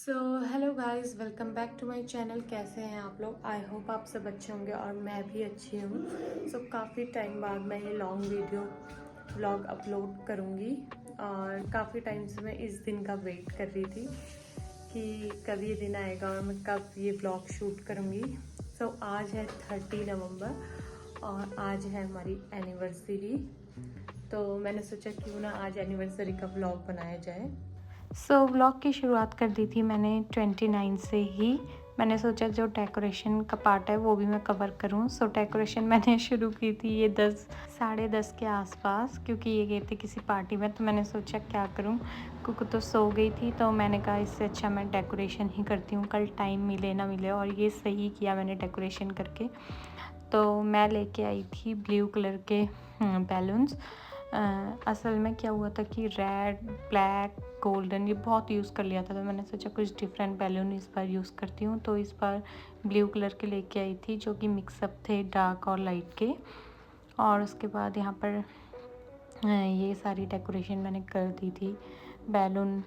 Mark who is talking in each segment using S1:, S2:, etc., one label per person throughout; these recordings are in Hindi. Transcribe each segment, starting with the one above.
S1: So hello guys, welcome back to my channel. कैसे हैं आप लोग? आई होप आप सब अच्छे होंगे और मैं भी अच्छी हूँ। काफ़ी टाइम बाद मैं ये लॉन्ग वीडियो व्लॉग अपलोड करूँगी और काफ़ी टाइम से मैं इस दिन का वेट कर रही थी कि कब ये दिन आएगा और मैं कब ये व्लॉग शूट करूँगी। आज है 30 नवंबर और आज है हमारी एनिवर्सरी। तो मैंने सोचा क्यों ना आज एनिवर्सरी का व्लॉग बनाया जाए। व्लॉग की शुरुआत कर दी थी मैंने 29 से ही। मैंने सोचा जो डेकोरेशन का पार्ट है वो भी मैं कवर करूं। डेकोरेशन मैंने शुरू की थी ये 10 साढ़े 10 के आसपास, क्योंकि ये गए थे किसी पार्टी में। तो मैंने सोचा क्या करूं, कुक तो सो गई थी, तो मैंने कहा इससे अच्छा मैं डेकोरेशन ही करती हूँ, कल टाइम मिले ना मिले। और ये सही किया मैंने डेकोरेशन करके। तो मैं लेके आई थी ब्लू कलर के बैलून्स। असल में क्या हुआ था कि रेड, ब्लैक, गोल्डन ये बहुत यूज़ कर लिया था, तो मैंने सोचा कुछ डिफरेंट बैलून इस बार यूज़ करती हूँ। तो इस बार ब्लू कलर के लेके आई थी, जो कि मिक्सअप थे डार्क और लाइट के। और उसके बाद यहाँ पर ये सारी डेकोरेशन मैंने कर दी थी, बैलून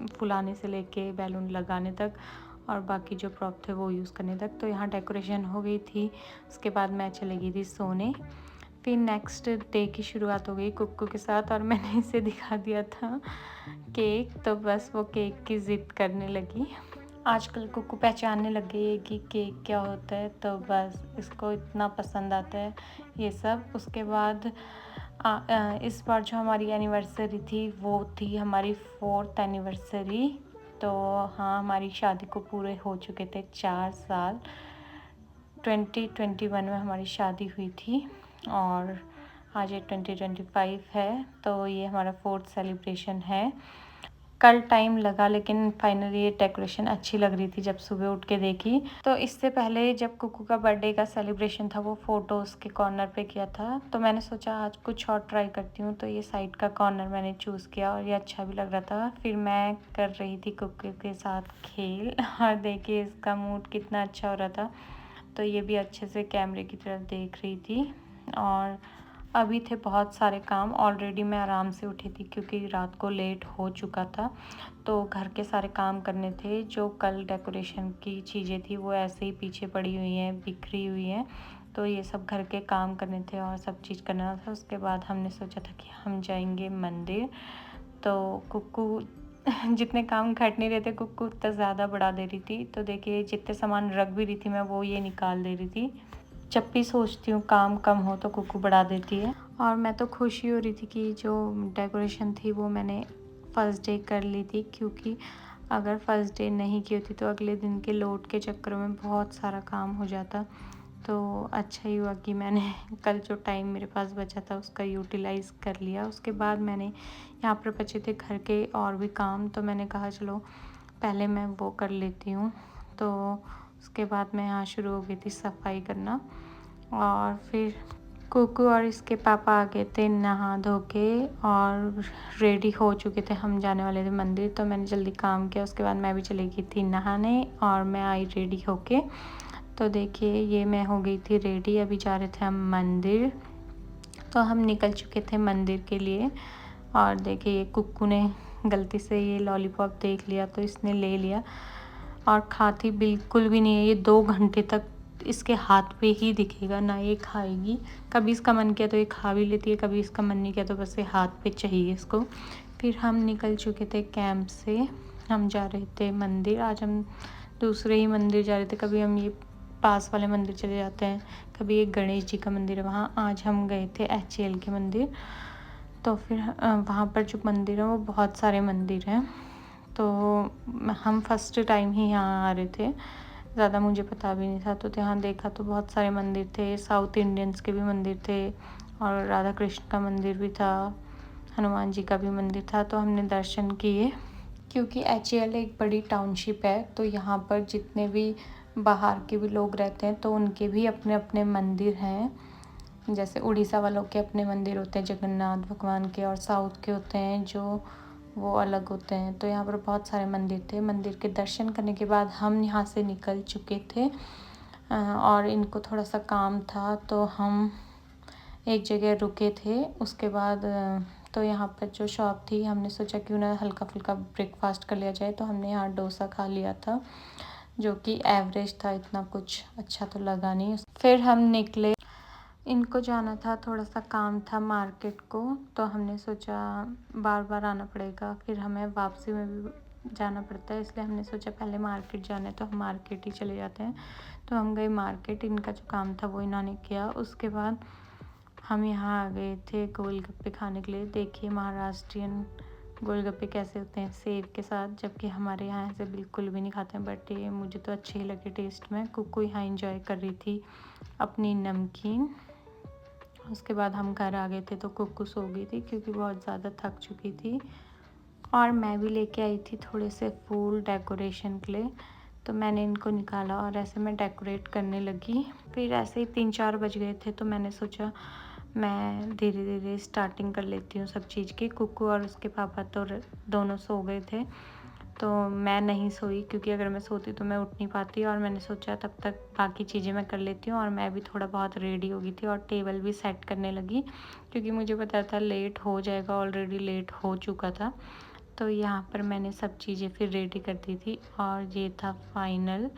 S1: फुलाने से लेके बैलून लगाने तक और बाकी जो प्रॉप थे वो यूज़ करने तक। तो यहाँ डेकोरेशन हो गई थी। उसके बाद मैं चली गई थी सोने। फिर नेक्स्ट डे की शुरुआत हो गई कुक्कू के साथ, और मैंने इसे दिखा दिया था केक, तो बस वो केक की ज़िद करने लगी। आजकल कुक्कू पहचानने लग गई है कि केक क्या होता है, तो बस इसको इतना पसंद आता है ये सब। उसके बाद इस बार जो हमारी एनिवर्सरी थी वो थी हमारी 4th एनिवर्सरी। तो हाँ, हमारी शादी को पूरे हो चुके थे 4 साल। 2021 में हमारी शादी हुई थी और आज ये 2025 है, तो ये हमारा 4th सेलिब्रेशन है। कल टाइम लगा, लेकिन फाइनली ये डेकोरेशन अच्छी लग रही थी जब सुबह उठ के देखी। तो इससे पहले जब कुकू का बर्थडे का सेलिब्रेशन था वो फ़ोटोज़ के कॉर्नर पे किया था, तो मैंने सोचा आज कुछ और ट्राई करती हूँ। तो ये साइड का कॉर्नर मैंने चूज़ किया और ये अच्छा भी लग रहा था। फिर मैं कर रही थी कुकू के साथ खेल और देखिए इसका मूड कितना अच्छा हो रहा था। तो ये भी अच्छे से कैमरे की तरफ देख रही थी। और अभी थे बहुत सारे काम। ऑलरेडी मैं आराम से उठी थी क्योंकि रात को लेट हो चुका था, तो घर के सारे काम करने थे। जो कल डेकोरेशन की चीज़ें थी वो ऐसे ही पीछे पड़ी हुई हैं, बिखरी हुई हैं, तो ये सब घर के काम करने थे और सब चीज़ करना था। उसके बाद हमने सोचा था कि हम जाएंगे मंदिर। तो कुक्कू जितने काम घट नहीं रहे थे कुक्कू उतना ज़्यादा बढ़ा दे रही थी। तो देखिए जितने सामान रख भी रही थी मैं वो ये निकाल दे रही थी। जब भी सोचती हूँ काम कम हो तो कुक्कू बढ़ा देती है। और मैं तो खुशी हो रही थी कि जो डेकोरेशन थी वो मैंने फ़र्स्ट डे कर ली थी, क्योंकि अगर फ़र्स्ट डे नहीं की होती तो अगले दिन के लोड के चक्कर में बहुत सारा काम हो जाता। तो अच्छा ही हुआ कि मैंने कल जो टाइम मेरे पास बचा था उसका यूटिलाइज़ कर लिया। उसके बाद मैंने यहाँ पर बचे थे घर के और भी काम, तो मैंने कहा चलो पहले मैं वो कर लेती हूँ। तो उसके बाद मैं यहाँ शुरू हो गई थी सफाई करना। और फिर कुकू और इसके पापा आ गए थे नहा धो के और रेडी हो चुके थे, हम जाने वाले थे मंदिर। तो मैंने जल्दी काम किया। उसके बाद मैं भी चली गई थी नहाने और मैं आई रेडी होके। तो देखिए ये मैं हो गई थी रेडी, अभी जा रहे थे हम मंदिर। तो हम निकल चुके थे मंदिर के लिए। और देखिए ये कुक्कू ने गलती से ये लॉलीपॉप देख लिया तो इसने ले लिया और खाती बिल्कुल भी नहीं है। ये 2 घंटे तक इसके हाथ पे ही दिखेगा, ना ये खाएगी। कभी इसका मन किया तो ये खा भी लेती है, कभी इसका मन नहीं किया तो बस ये हाथ पे चाहिए इसको। फिर हम निकल चुके थे कैंप से, हम जा रहे थे मंदिर। आज हम दूसरे ही मंदिर जा रहे थे। कभी हम ये पास वाले मंदिर चले जाते हैं, कभी एक गणेश जी का मंदिर है वहाँ। आज हम गए थे HCL के मंदिर। तो फिर वहाँ पर जो मंदिर है वो बहुत सारे मंदिर हैं। तो हम फर्स्ट टाइम ही यहाँ आ रहे थे, ज़्यादा मुझे पता भी नहीं था। तो यहाँ देखा तो बहुत सारे मंदिर थे, साउथ इंडियंस के भी मंदिर थे और राधा कृष्ण का मंदिर भी था, हनुमान जी का भी मंदिर था। तो हमने दर्शन किए। क्योंकि HCL एक बड़ी टाउनशिप है, तो यहाँ पर जितने भी बाहर के भी लोग रहते हैं तो उनके भी अपने अपने मंदिर हैं। जैसे उड़ीसा वालों के अपने मंदिर होते हैं जगन्नाथ भगवान के, और साउथ के होते हैं जो वो अलग होते हैं। तो यहाँ पर बहुत सारे मंदिर थे। मंदिर के दर्शन करने के बाद हम यहाँ से निकल चुके थे और इनको थोड़ा सा काम था तो हम एक जगह रुके थे। उसके बाद तो यहाँ पर जो शॉप थी, हमने सोचा क्यों ना हल्का फुल्का ब्रेकफास्ट कर लिया जाए, तो हमने यहाँ डोसा खा लिया था जो कि एवरेज था, इतना कुछ अच्छा तो लगा नहीं। फिर हम निकले, इनको जाना था, थोड़ा सा काम था मार्केट को, तो हमने सोचा बार बार आना पड़ेगा, फिर हमें वापसी में भी जाना पड़ता है, इसलिए हमने सोचा पहले मार्केट जाना है तो हम मार्केट ही चले जाते हैं। तो हम गए मार्केट, इनका जो काम था वो इन्होंने किया। उसके बाद हम यहाँ आ गए थे गोलगप्पे खाने के लिए। देखिए महाराष्ट्रियन गोलगप्पे कैसे होते हैं, सेव के साथ, जबकि हमारे यहाँ ऐसे बिल्कुल भी नहीं खाते हैं, बट ये मुझे तो अच्छे ही लगे टेस्ट में। कुकू यहाँ इंजॉय कर रही थी अपनी नमकीन। उसके बाद हम घर आ गए थे तो कुकू सो गई थी क्योंकि बहुत ज़्यादा थक चुकी थी, और मैं भी लेके आई थी थोड़े से फूल डेकोरेशन के लिए, तो मैंने इनको निकाला और ऐसे मैं डेकोरेट करने लगी। फिर ऐसे ही 3-4 बज गए थे, तो मैंने सोचा मैं धीरे धीरे स्टार्टिंग कर लेती हूँ सब चीज़ की। कुकू और उसके पापा तो दोनों सो गए थे, तो मैं नहीं सोई क्योंकि अगर मैं सोती तो मैं उठ नहीं पाती, और मैंने सोचा तब तक बाकी चीज़ें मैं कर लेती हूँ। और मैं भी थोड़ा बहुत रेडी हो गई थी और टेबल भी सेट करने लगी क्योंकि मुझे पता था लेट हो जाएगा, ऑलरेडी लेट हो चुका था। तो यहाँ पर मैंने सब चीज़ें फिर रेडी कर दी थी, और ये था फाइनल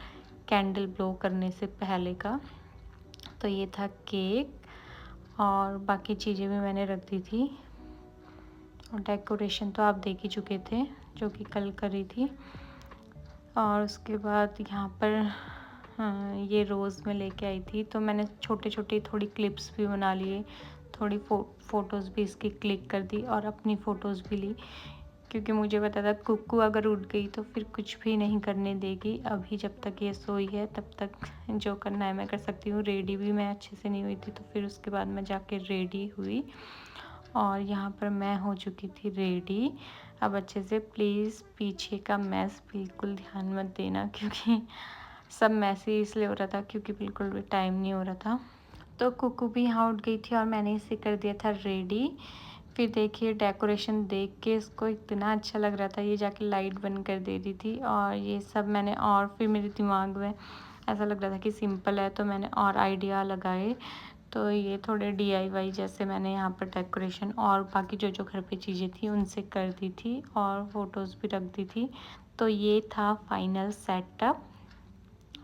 S1: कैंडल ब्लो करने से पहले का। तो ये था केक, और बाकी चीज़ें भी मैंने रख दी थी, और डेकोरेशन तो आप देख ही चुके थे जो कि कल करी थी। और उसके बाद यहाँ पर ये रोज़ में लेके आई थी, तो मैंने छोटे छोटे थोड़ी क्लिप्स भी बना लिए, थोड़ी फ़ोटोज़ भी इसकी क्लिक कर दी और अपनी फ़ोटोज़ भी ली, क्योंकि मुझे पता था कुक्कू अगर उठ गई तो फिर कुछ भी नहीं करने देगी। अभी जब तक ये सोई है तब तक जो करना है मैं कर सकती हूँ। रेडी भी मैं अच्छे से नहीं हुई थी, तो फिर उसके बाद मैं जाके रेडी हुई, और यहाँ पर मैं हो चुकी थी रेडी। अब अच्छे से प्लीज़ पीछे का मैस बिल्कुल ध्यान मत देना, क्योंकि सब मैसी इसलिए हो रहा था क्योंकि बिल्कुल भी टाइम नहीं हो रहा था। तो कुकू भी यहाँ उठ गई थी और मैंने इसे कर दिया था रेडी। फिर देखिए डेकोरेशन देख के इसको इतना अच्छा लग रहा था, ये जाके लाइट बंद कर दे रही थी, और ये सब मैंने, और फिर मेरे दिमाग में ऐसा लग रहा था कि सिंपल है, तो मैंने और आइडिया लगाए। तो ये थोड़े DIY जैसे मैंने यहाँ पर डेकोरेशन और बाकी जो जो घर पे चीज़ें थी उनसे कर दी थी, और फ़ोटोज़ भी रख दी थी। तो ये था फाइनल सेटअप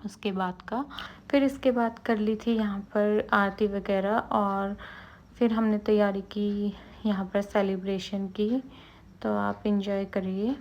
S1: उसके बाद का। फिर इसके बाद कर ली थी यहाँ पर आरती वगैरह, और फिर हमने तैयारी की यहाँ पर सेलिब्रेशन की। तो आप इंजॉय करिए।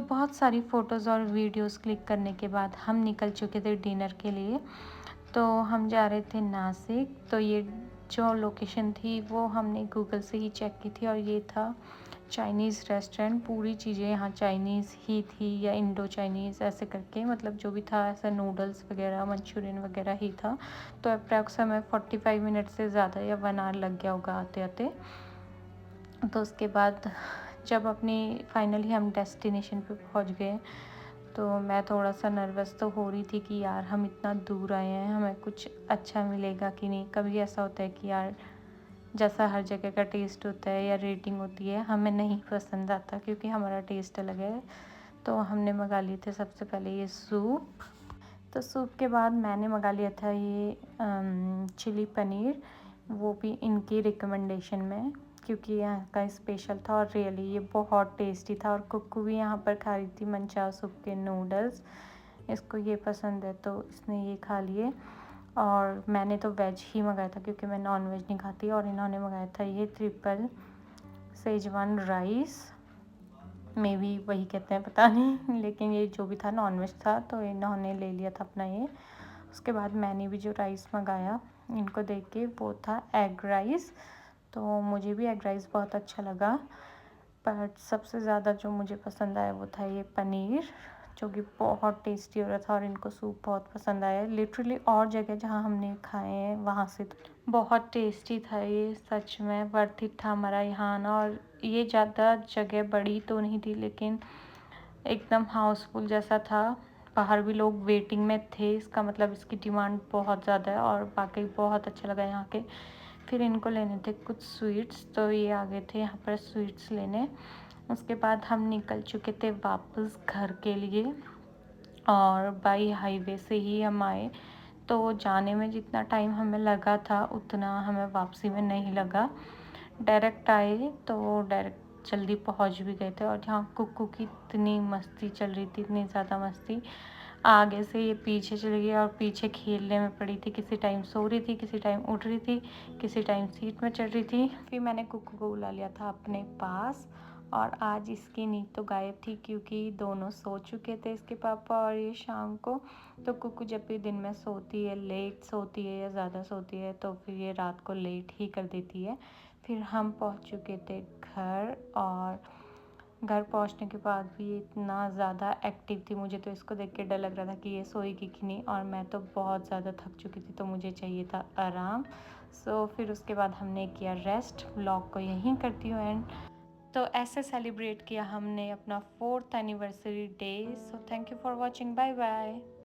S1: बहुत सारी फ़ोटोज़ और वीडियोस क्लिक करने के बाद हम निकल चुके थे डिनर के लिए। तो हम जा रहे थे नासिक। तो ये जो लोकेशन थी वो हमने गूगल से ही चेक की थी, और ये था चाइनीज़ रेस्टोरेंट। पूरी चीज़ें यहाँ चाइनीज़ ही थी, या इंडो चाइनीज़ ऐसे करके, मतलब जो भी था ऐसा नूडल्स वगैरह मंचूरियन वगैरह ही था। तो अप्रॉक्स हमें 45 मिनट से ज़्यादा या 1 आवर लग गया होगा आते आते। तो उसके बाद जब अपनी फाइनली हम डेस्टिनेशन पे पहुंच गए, तो मैं थोड़ा सा नर्वस तो हो रही थी कि यार हम इतना दूर आए हैं, हमें कुछ अच्छा मिलेगा कि नहीं। कभी ऐसा होता है कि यार जैसा हर जगह का टेस्ट होता है या रेटिंग होती है, हमें नहीं पसंद आता क्योंकि हमारा टेस्ट अलग है। तो हमने मंगा लिए थे सबसे पहले ये सूप। तो सूप के बाद मैंने मंगा लिया था ये चिली पनीर, वो भी इनकी रिकमेंडेशन में, क्योंकि यहाँ का स्पेशल था और रियली ये बहुत टेस्टी था। और कुक्कू भी यहाँ पर खा रही थी मंचाओ सूप के नूडल्स, इसको ये पसंद है तो इसने ये खा लिए। और मैंने तो वेज ही मंगाया था क्योंकि मैं नॉन वेज नहीं खाती। और इन्होंने मंगाया था ये ट्रिपल सेजवान राइस, मे भी वही कहते हैं पता नहीं, लेकिन ये जो भी था नॉन वेज था, तो इन्होंने ले लिया था अपना ये। उसके बाद मैंने भी जो राइस मंगाया इनको देख के, वो था एग राइस। तो मुझे भी एग राइस बहुत अच्छा लगा, बट सबसे ज़्यादा जो मुझे पसंद आया वो था ये पनीर, जो कि बहुत टेस्टी हो रहा था। और इनको सूप बहुत पसंद आया। लिटरली और जगह जहाँ हमने खाए हैं वहाँ से बहुत टेस्टी था ये, सच में वर्थ इट था हमारा यहाँ आना। और ये ज़्यादा जगह बड़ी तो नहीं थी, लेकिन एकदम हाउसफुल जैसा था। बाहर भी लोग वेटिंग में थे, इसका मतलब इसकी डिमांड बहुत ज़्यादा है। और बाकी बहुत अच्छा लगा यहाँ के। फिर इनको लेने थे कुछ स्वीट्स, तो ये आ गए थे यहाँ पर स्वीट्स लेने। उसके बाद हम निकल चुके थे वापस घर के लिए, और बाई हाईवे से ही हम आए। तो जाने में जितना टाइम हमें लगा था उतना हमें वापसी में नहीं लगा। डायरेक्ट आए तो डायरेक्ट जल्दी पहुंच भी गए थे। और यहाँ कुक्कू की इतनी मस्ती चल रही थी, इतनी ज़्यादा मस्ती। आगे से ये पीछे चली गई और पीछे खेलने में पड़ी थी। किसी टाइम सो रही थी, किसी टाइम उठ रही थी, किसी टाइम सीट में चढ़ रही थी। फिर मैंने कुक्कू को बुला लिया था अपने पास। और आज इसकी नींद तो गायब थी, क्योंकि दोनों सो चुके थे, इसके पापा और ये शाम को। तो कुक्कू जब भी दिन में सोती है, लेट सोती है या ज़्यादा सोती है, तो फिर ये रात को लेट ही कर देती है। फिर हम पहुंच चुके थे घर, और घर पहुंचने के बाद भी ये इतना ज़्यादा एक्टिव थी, मुझे तो इसको देख के डर लग रहा था कि ये सोएगी कि नहीं। और मैं तो बहुत ज़्यादा थक चुकी थी, तो मुझे चाहिए था आराम। सो फिर उसके बाद हमने किया रेस्ट। व्लॉग को यहीं करती हूँ एंड। तो ऐसे सेलिब्रेट किया हमने अपना 4th anniversary day. So thank you for watching, bye bye.